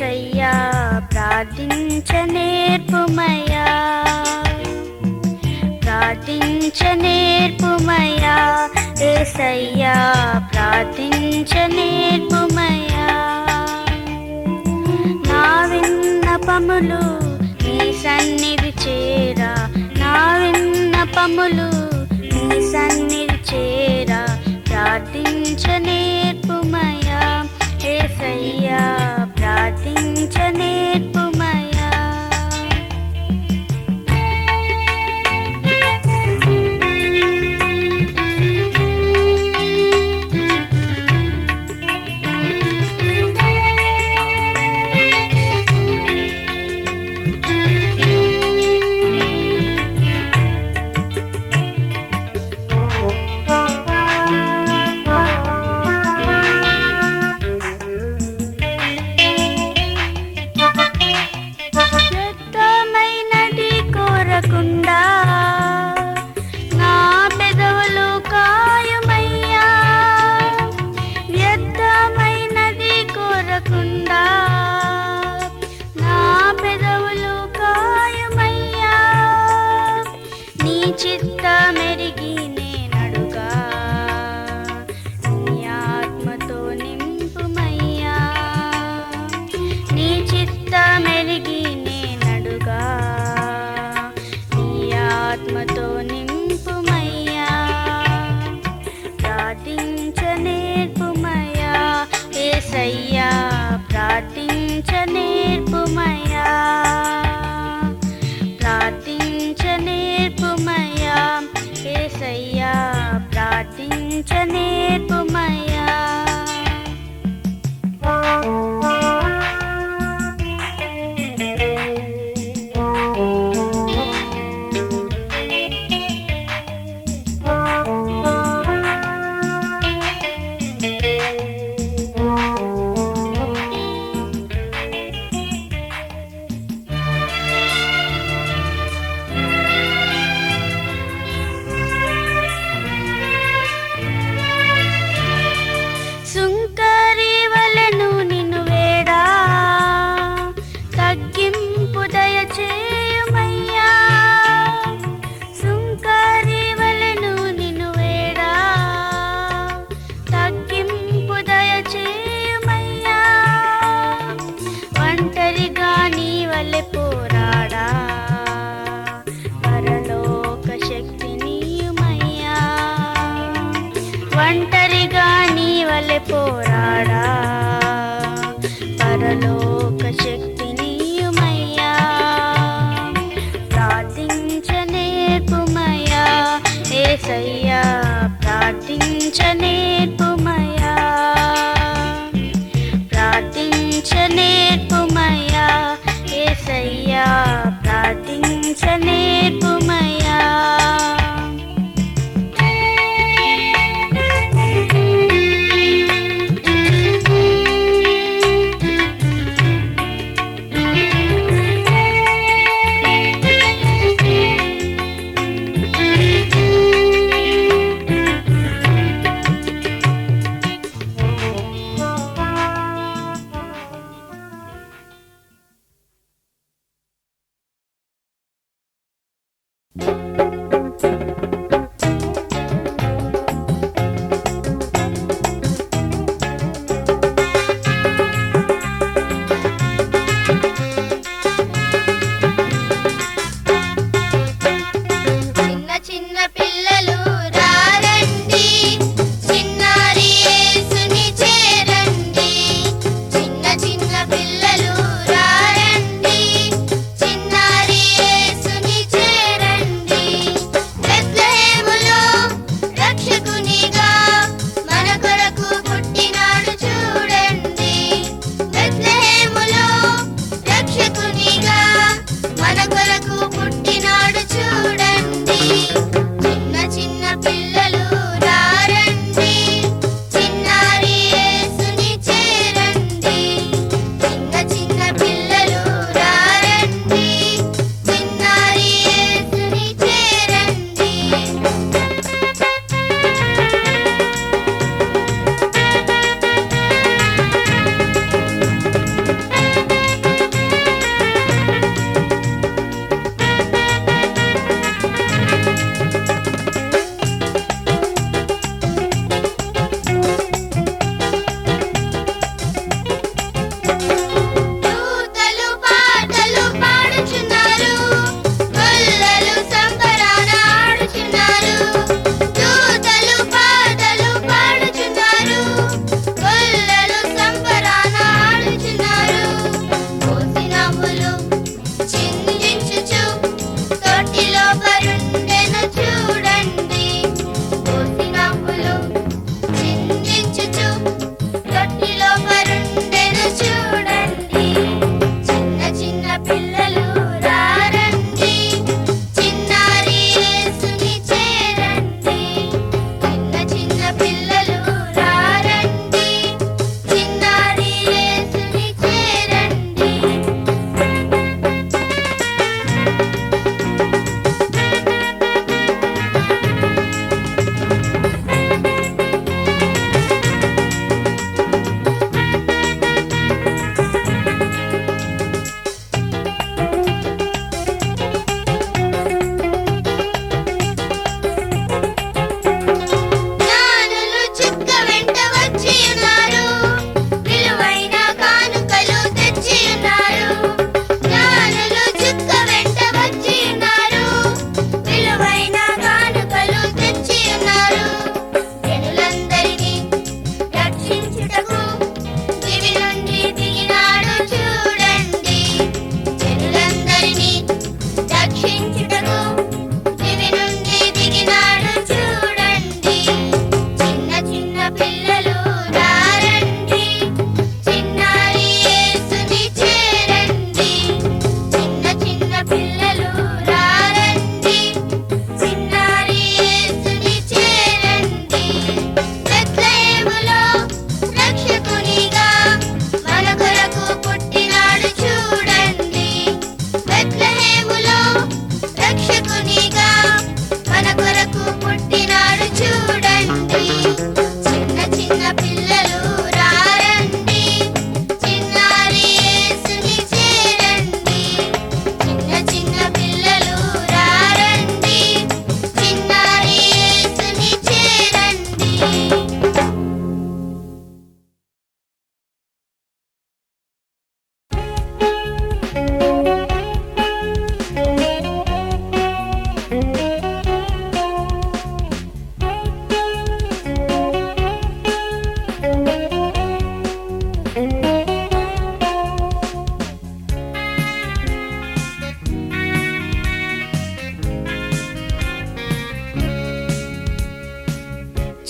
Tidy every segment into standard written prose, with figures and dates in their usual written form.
యేసయ్యా ప్రార్థించనేర్పుమయ్యా, ప్రార్థించనేర్పుమయ్యా, యేసయ్యా ప్రార్థించనేర్పుమయ్యా. నా విన్నపములు నీ సన్నిధి చేరా, నా విన్నపములు నీ సన్నిధి చేరా, ప్రార్థించనేర్పుమయ్యా, యేసయ్యా ప్రార్థించనేర్పుమయ్యా. నా పెదవులు కాయుమయ్యా, వ్యర్థమైనది కోరకుండా నా పెదవులు కాయుమయ్యా. నీ చిత్తమెరిగి నేనడుగా, నీ ఆత్మతో నింపుమయ్యా, నీ చిత్తమెరిగి నేనడుగా, ఆత్మతో నింపుమయ్యా. ప్రార్థించనేర్పుమయ్యా, యేసయ్యా ప్రార్థించనేర్పుమయ్యా, ప్రార్థించనేర్పుమయ్యా, యేసయ్యా ప్రార్థించనేర్పుమయ్యా. సుంకరి వలెను నిన్ను వేడా, తగ్గింపు దయచేయుమయ్యా, సుంకరి వలెను నిన్ను వేడా, తగ్గింపు దయచేయుమయ్యా. ఒంటరిగా నీ వలె పోరాడా, పరలోక శక్తి నీయుమయ్యా, ఒంటరిగా నీ వలె పోరాడా, పరలోక శక్తి నీయుమయ్యా. ప్రార్థించనేర్పుమయ్యా, యేసయ్యా ప్రార్థించనేర్పుమయ్యా, ప్రార్థించనేర్పుమయ్యా, యేసయ్యా ప్రార్థించనేర్పుమయ్యా.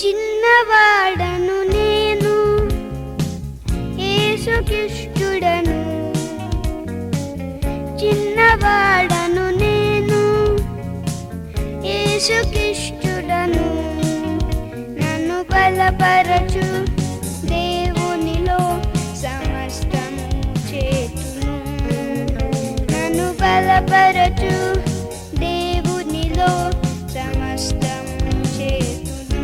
చిన్నవాడను నేను యేసుక్రీస్తుడను, చిన్నవాడను నేను యేసుక్రీస్తుడను. నన్ను బలపరచు దేవునిలో సమస్తము చేతును, నన్ను బలపరచు దేవునిలో సమస్తము చేతును.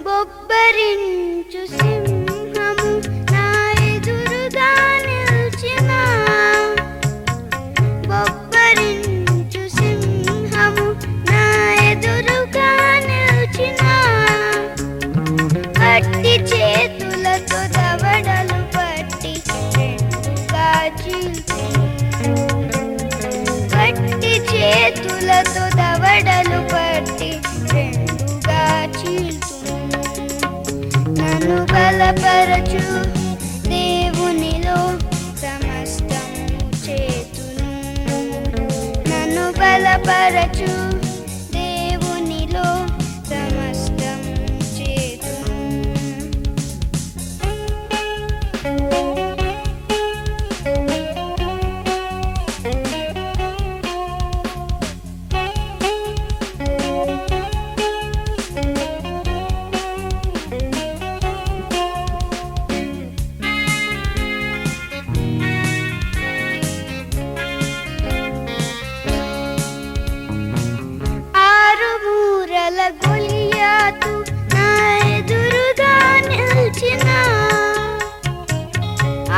బొబ్బరించు సింహము నా ఎదురుగా నిల్చిన, బొబ్బరించు సింహము నా ఎదురుగా నిల్చిన. గట్టి చేతులతో దవడలు పట్టి రెండుగా చీల్చును, గట్టి చేతులతో దవడలు పట్టి రెండుగా చీల్చును. నన్ను బలపరచు దేవునిలో సమస్తము చేతును, నన్ను బలపరచు దేవునిలో సమస్తము చేతును. ఆరు మూరల గొలియాతు నా ఎదురుగా నిల్చిన,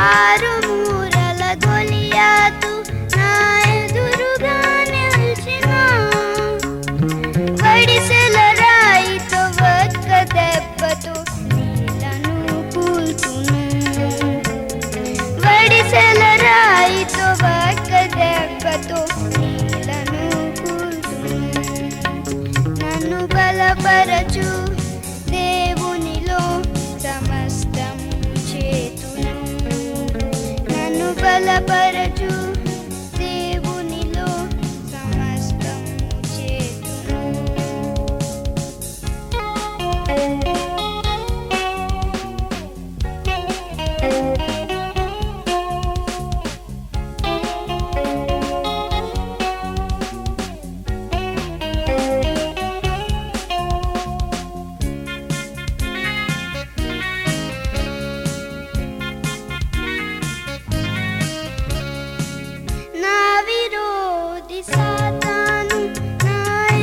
ఆరు మూరల గొలియాతు నా ఎదురుగా నిల్చిన. వడిసెల రాయితో ఒక్క దెబ్బతో నీళ్లను కూల్చును, వడిసెల రాయితో ఒక్క దెబ్బతో నీళ్లను కూల్చును. నన్ను బలపరచు దేవునిలో సమస్తము చేతును, నన్ను బలపరచు దేవునిలో సమస్తము చేతును. నా విరోధి సాతాను నా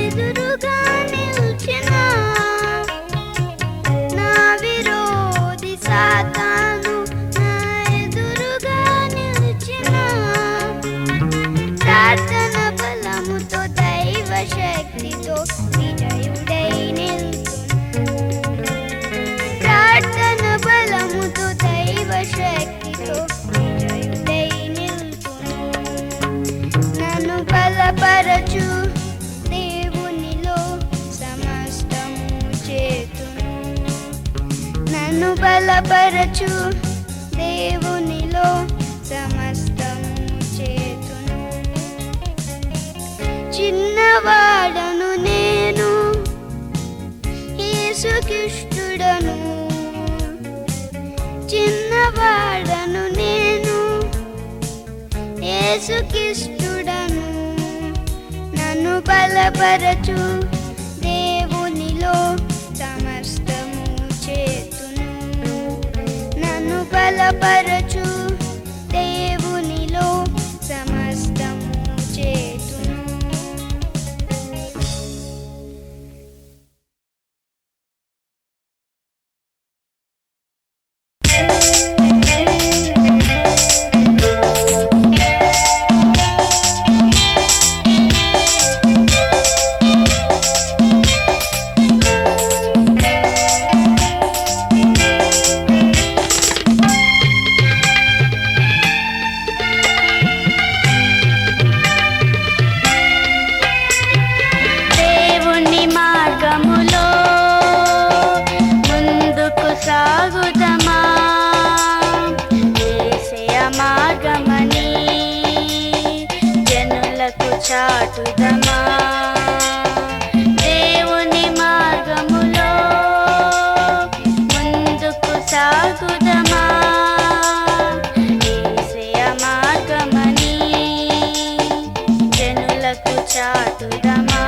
ఎదురుగా నిల్చిన, నా విరోధి సాతాను నా ఎదురుగా నిల్చిన. ప్రార్థన బలముతో దైవ శక్తితో విజయుడై నిల్చును, ప్రార్థన బలముతో దైవ శక్తితో విజయుడై నిల్చును. నన్ను బలపరచు దేవునిలో సమస్తము చేతును, నన్ను బలపరచు దేవునిలో సమస్తము చేతును. చిన్నవాడను నేను యేసుక్రీస్తుడను, చిన్నవాడను నేను యేసుక్రీస్తుడను. నన్ను బలపరచు దేవునిలో సమస్తము చేతును, నన్ను బలపరచు దేవునిలో సమస్తము చేతును. చాటుదమా దేవుని మార్గములో ముందుకు సాగుదమా యేసయ్య మార్గమని జనులకు చాటుదమా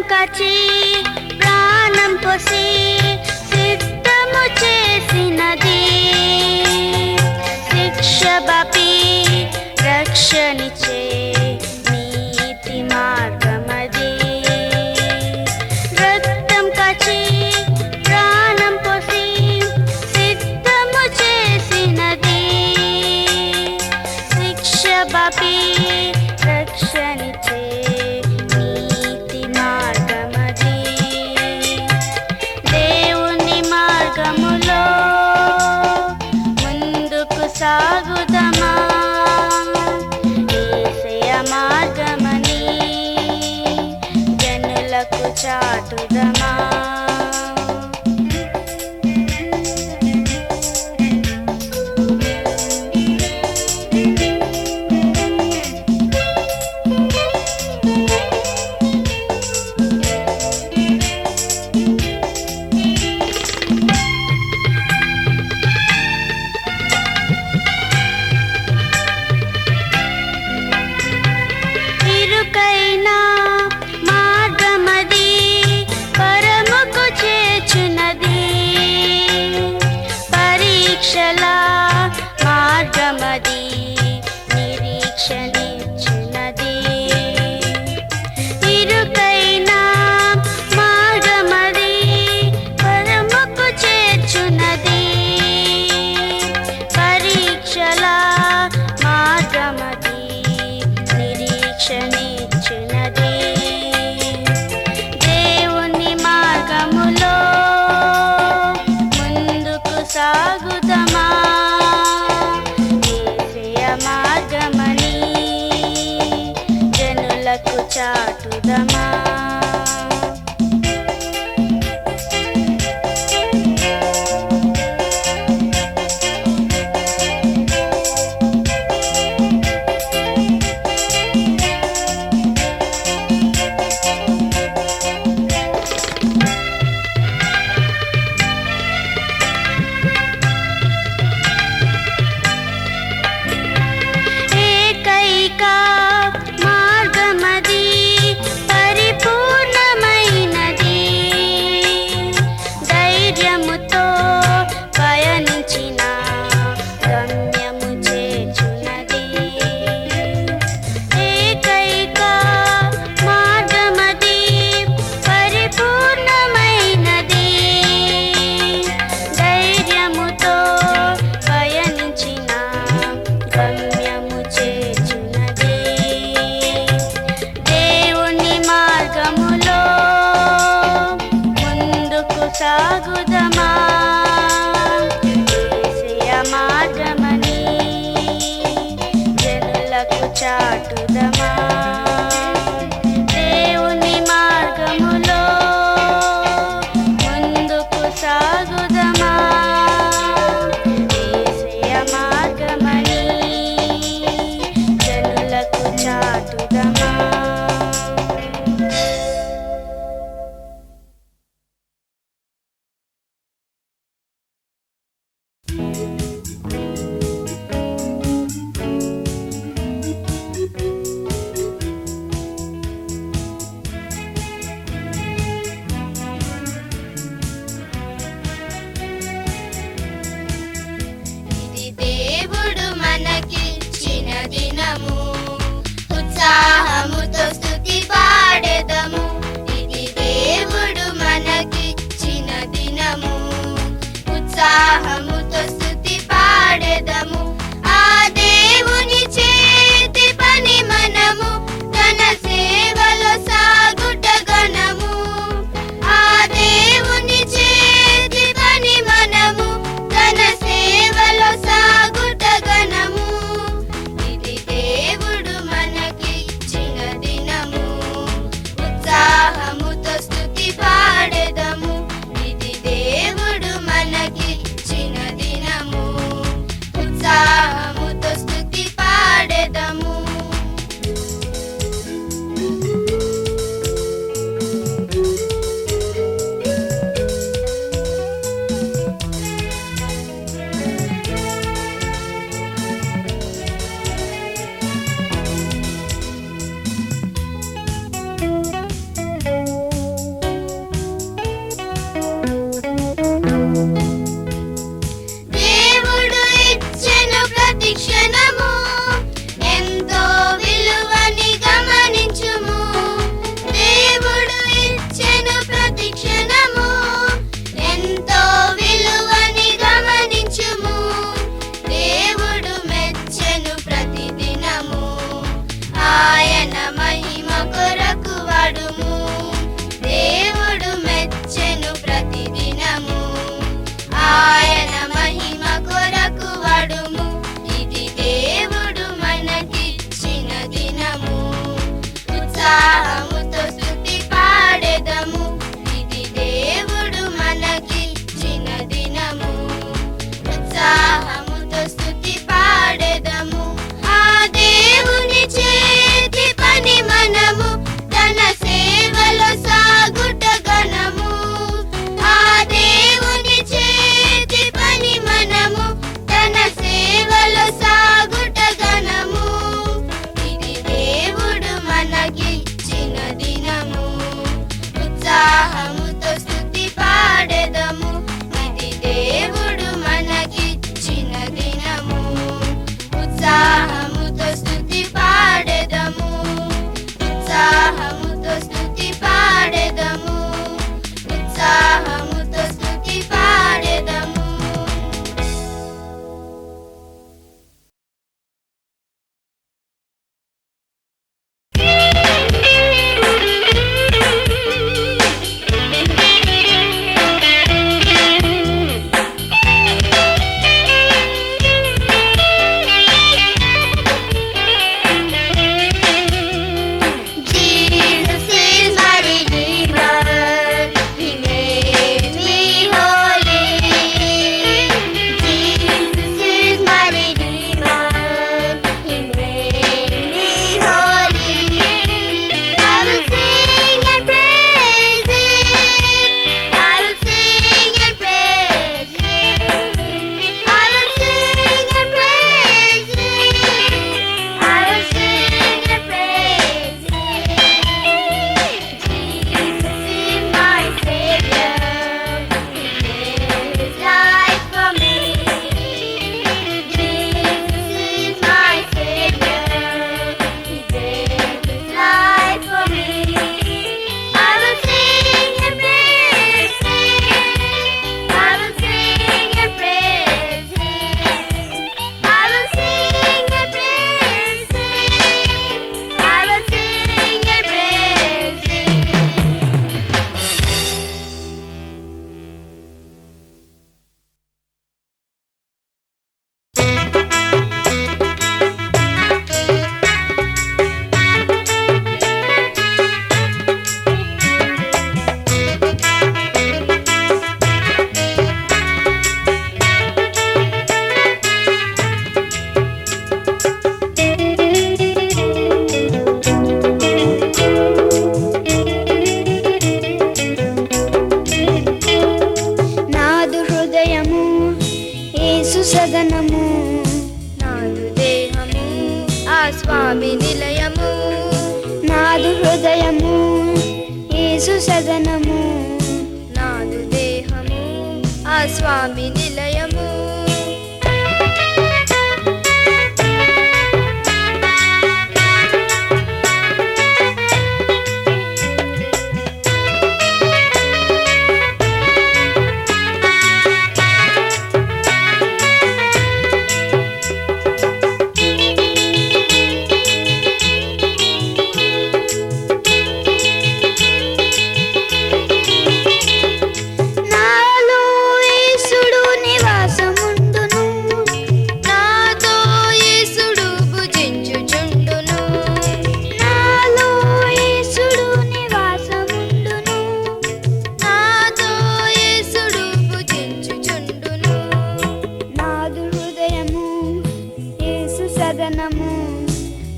కాచి ప్రాణం పోసి సిద్ధము చేసినది శిక్ష బాపి రక్షణిచ్చే నీతి మార్గమది రక్తం కాచి ప్రాణం పోసి సిద్ధము చేసినది శిక్ష బాపి రక్షణిచ్చే సాగుదమా యేసయ్య మార్గమని జనులకు చాటుదమా ఇరుకైనా మార్గమది పరముకు చేర్చునది పరీక్షల మార్గమది నిరీక్షనిచ్చునది ఇరుకైనా మార్గమది పరముకు చేర్చునది పరీక్షల మార్గమది నిరీక్షనిచ్చునది దేవుని మార్గములో ముందుకు సాగుదమా యేసయ్య మార్గమని జనులకు చాటుదమా మార్గమది పరిపూర్ణమైనది ధైర్యముతో పయనించిన గమ్యము చేర్చునది ఏకైక మార్గమది పరిపూర్ణమైనది ధైర్యముతో పయనించిన గమ్యము చేర్చునది దేవుని మార్గములో ముందుకు సాగుదమా యేసయ్య మార్గమని జనులకు చాటుదమా దేవుని మార్గములో ముందుకు సాగుదమా యేసయ్య మార్గమని జనులకు చాటుదమా ఇది దేవుడు మనకిచ్చిన దినము ఉత్సాహముతో స్తుతి పాడెదము ఇది దేవుడు మనకిచ్చిన దినము ఉత్సాహముతో స్తుతి పాడెదము ఆ దేవుని చేతి పని మనము తన సేవలో సాగుట గణము ఆ దేవుని యేసు సదనము, నాదు దేహము ఆ స్వామి నిలయము.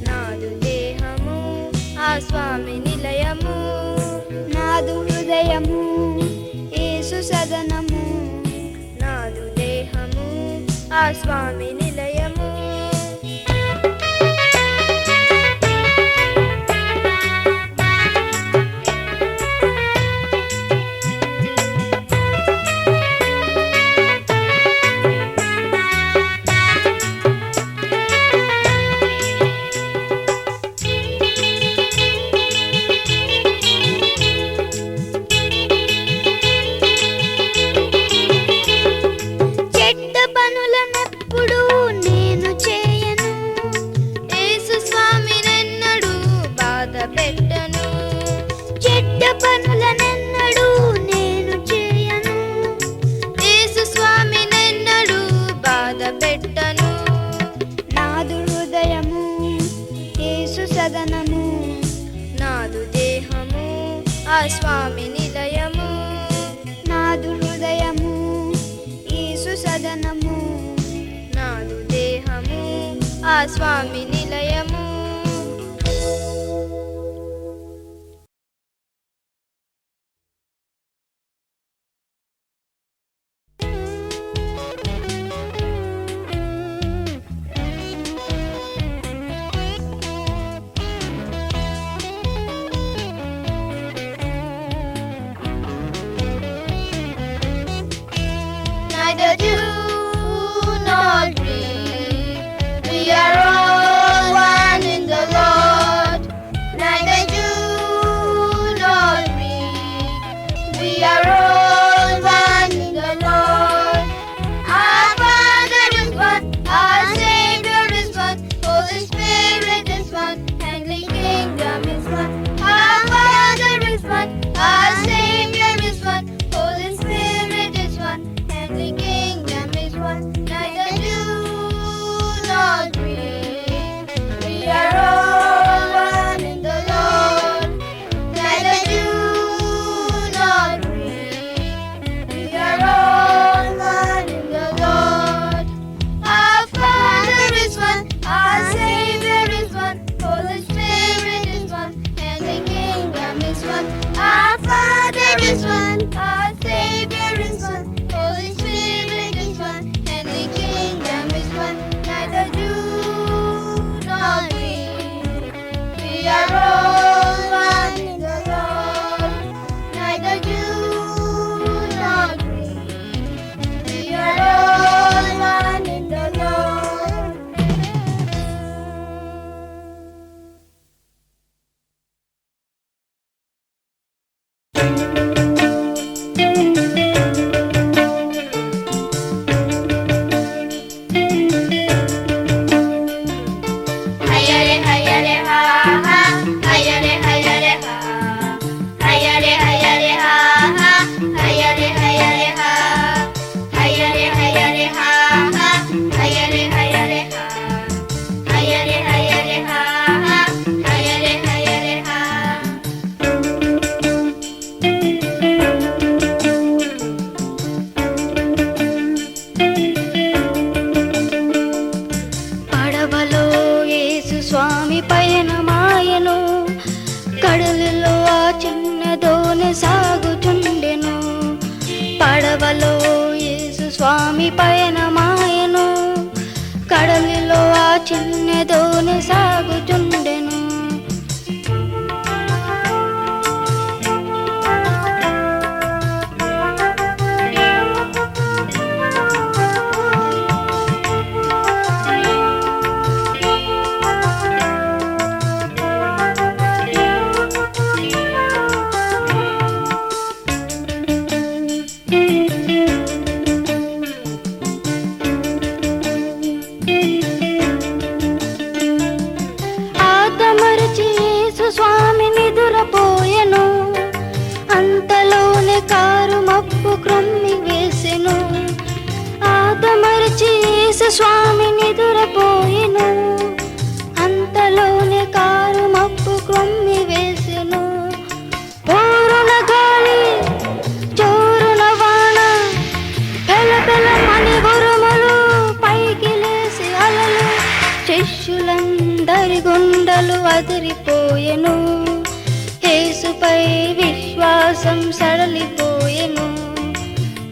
నాదు దేహము ఆ స్వామి నిలయము, నాదు హృదయము యేసు సదనము, నాదు దేహము ఆ స్వామి నిలయము. నాదు దేహము ఆ స్వామి నిలయము, నాదు హృదయము యేసు సదనము, నాదు దేహము ఆ స్వామి నిలయము. Neither do nor grieve, we are all one in the Lord. Neither do nor grieve, we are all one in the Lord. Our Father is one, our Savior is one, Holy Spirit is one, Heavenly Kingdom is one. Our Father is one, our Savior is one, Holy Spirit is one, Heavenly Kingdom is one. Neither do nor grieve, we are all one in the Lord. Neither do nor grieve, we are all one in the Lord. Our Father is one, our Savior is one, Holy Spirit is one, and the Kingdom is one. Our Father is one, our Savior is one, Holy Spirit is one, and the Kingdom is one. Neither do nor grieve, we are all one in the Lord. Neither do nor grieve, we are all one in the Lord. Hayare hayare ha ha, hayare hayare ha, hayare hayare ha ha, hayare hayare ha, hayare hayare ha ha, hayare hayare ha, hayare hayare ha ha, hayare hayare ha. పడవలో యేసు స్వామి పయనమాయను, కడలిలో ఆ చిన్న దోణి సాగుచుండెను. పడవలో యేసు స్వామి పయనమాయను, కడలిలో ఆ చిన్న దోణి సాగుచుండెను. యేసు స్వామి నిదురపోయెను, అంతలోనే car మబ్బు క్రొమ్మి వేసెను. పోరున గాలి జోరున వాన, పెల పెలమని ఉరుములు, పైకి లేసి అలలు, శిష్యులందరి గుండెలు అదిరిపోయెను. యేసుపై విశ్వాసం సడలిపోయెను,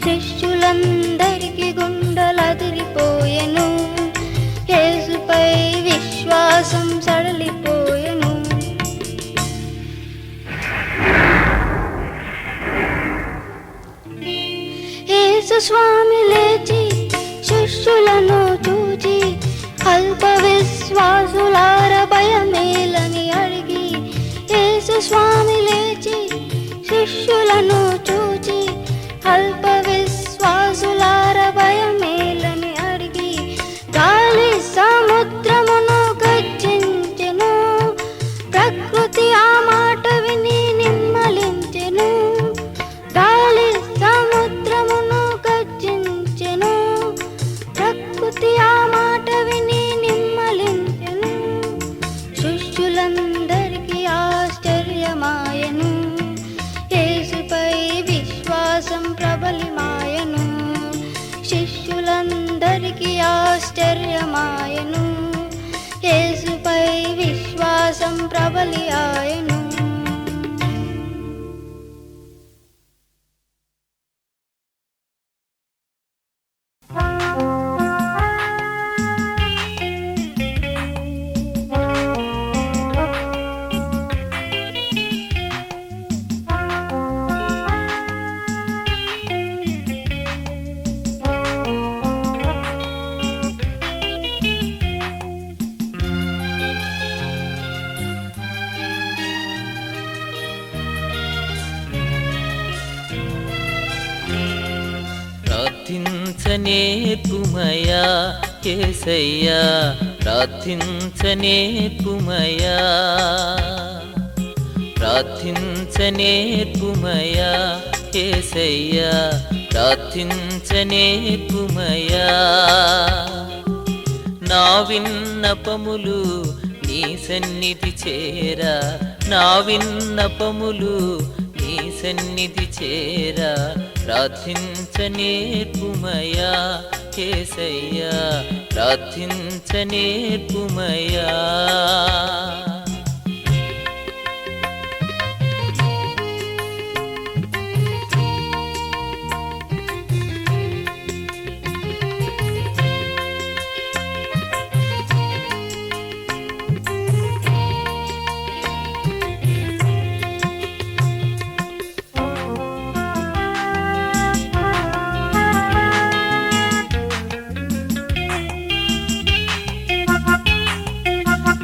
శిష్యులందరికి గుండెలు అదిరిపోయెను. యేసుపై విశ్వాసం సడలిపోయెను. యేసు స్వామి లేచి శిష్యులను చూచి, అల్ప విశ్వాసులార భయమేలని అడిగి. యేసు స్వామి లేచి శిష్యులను చూచి, అల్ప విశ్వాసులార భయమేలని అడిగి. గాలి సముద్రమును గర్జించెను, ప్రకృతి ఆ మాట విని నిమ్మలించెను. గాలి సముద్రమును గర్జించెను, ప్రకృతి ఆ మాట విని నిమ్మలించెను. శిష్యులందరికీ ఆశ్చర్యమాయెను, యేసుపై విశ్వాసం ప్రబలిమాయెను. శిష్యులందరికీ ఆశ్చర్యమాయెను, యేసుపై విశ్వాసం ప్రబలి ఆయెను. ప్రార్థించనేర్పుమయా యేసయ్యా, ప్రార్థించనేర్పుమయా, ప్రార్థించనేర్పుమయా యేసయ్యా, ప్రార్థించనేర్పుమయా. నా విన్నపములు నీ సన్నిధి చేరా, నా విన్నపములు నీ సన్నిధి చేరా. ప్రార్థించనేర్పుమయా యేసయ్యా, ప్రార్థించనేర్పుమయా.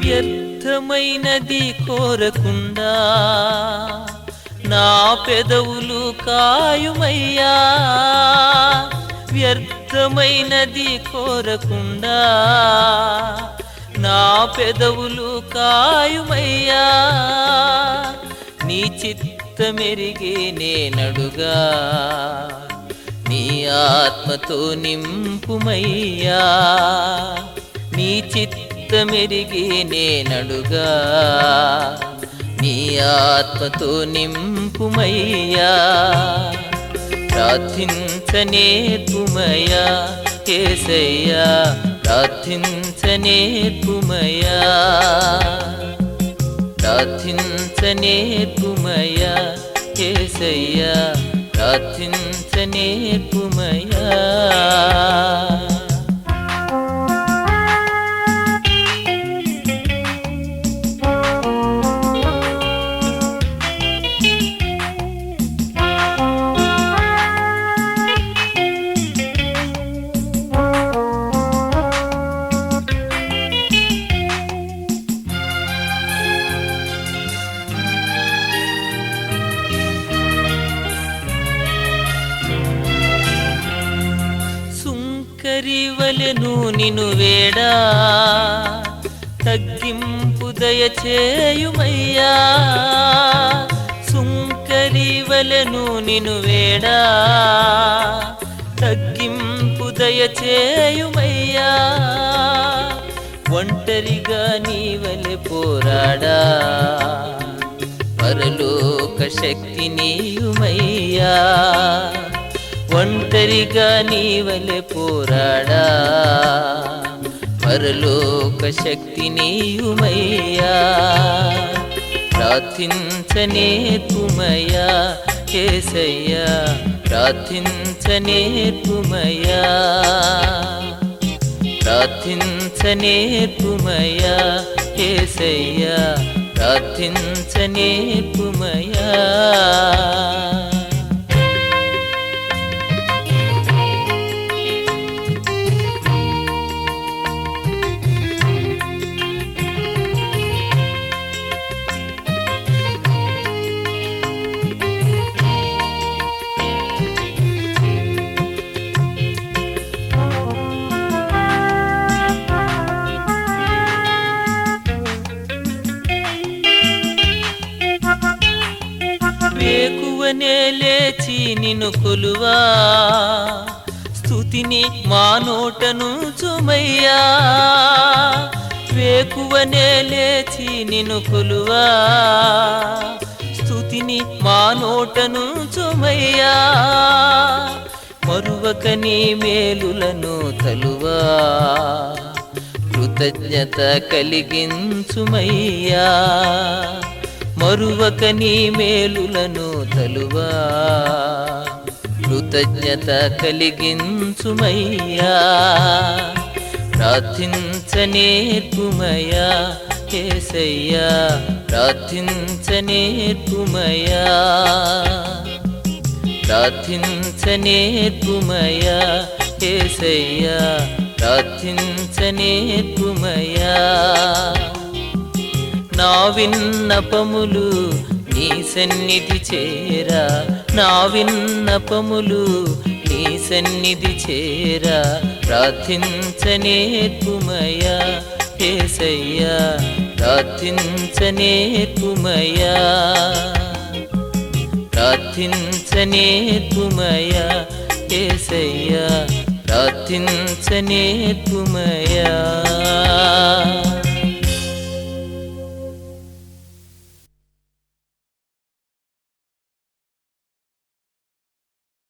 వ్యర్థమైనది కోరకుండా నా పెదవులు కాయుమయ్యా, వ్యర్థమైనది కోరకుండా నా పెదవులు కాయుమయ్యా. నీ చిత్తమెరిగే నేనడుగా, నీ ఆత్మతో నింపుమయ్యా. నీ చిత్తమెరిగే నేనడుగా, నీ ఆత్మతో నింపుమయ్యా. ప్రార్థించనేర్పుమయా యేసయ్యా, ప్రార్థించనేర్పుమయా, ప్రార్థించనేర్పుమయా యేసయ్యా, ప్రార్థించనేర్పుమయా. సుంకరివలెను నిను వేడా, తగ్గింపు దయచేయుమయ్యా. సుంకరివలెను నిను వేడా, తగ్గింపు దయ దయచేయుమయ్యా ఒంటరిగా నీవలె పోరాడా పరలోక శక్తి నీయుమయ్యా ఒంటరిగా నీవలె పోరాడా పరలోక శక్తి నీయుమయ్యా ప్రార్థించనేర్పుమయ్యా యేసయ్యా ప్రార్థించనేర్పుమయ్యా ప్రార్థించనేర్పుమయ్యా యేసయ్యా ప్రార్థించనేర్పుమయ్యా వేకువనే లేచి నిన్ను కొలువా స్తుతిని మా నోటను చుమయ్యా వేకువనే లేచి నిన్ను కొలువా స్తుతిని మా నోటను చుమయ్యా మరువక నీ మేలులను తలువా కృతజ్ఞత కలిగించుమయ్యా మరువక నీ మేలులను తలువా కృతజ్ఞత కలిగించుమయ్యా ప్రార్థించనేర్పుమయ్యా యేసయ్యా ప్రార్థించనేర్పుమయ్యా ప్రార్థించనేర్పుమయ్యా యేసయ్యా ప్రార్థించనేర్పుమయ్యా నా విన్నపములు నీ సన్నిధి చేరా నా విన్నపములు నీ సన్నిధి చేరా ప్రార్థించనేర్పుమయ్యా యేసయ్యా ప్రార్థించనేర్పుమయ్యా ప్రార్థించనేర్పుమయ్యా యేసయ్యా ప్రార్థించనేర్పుమయ్యా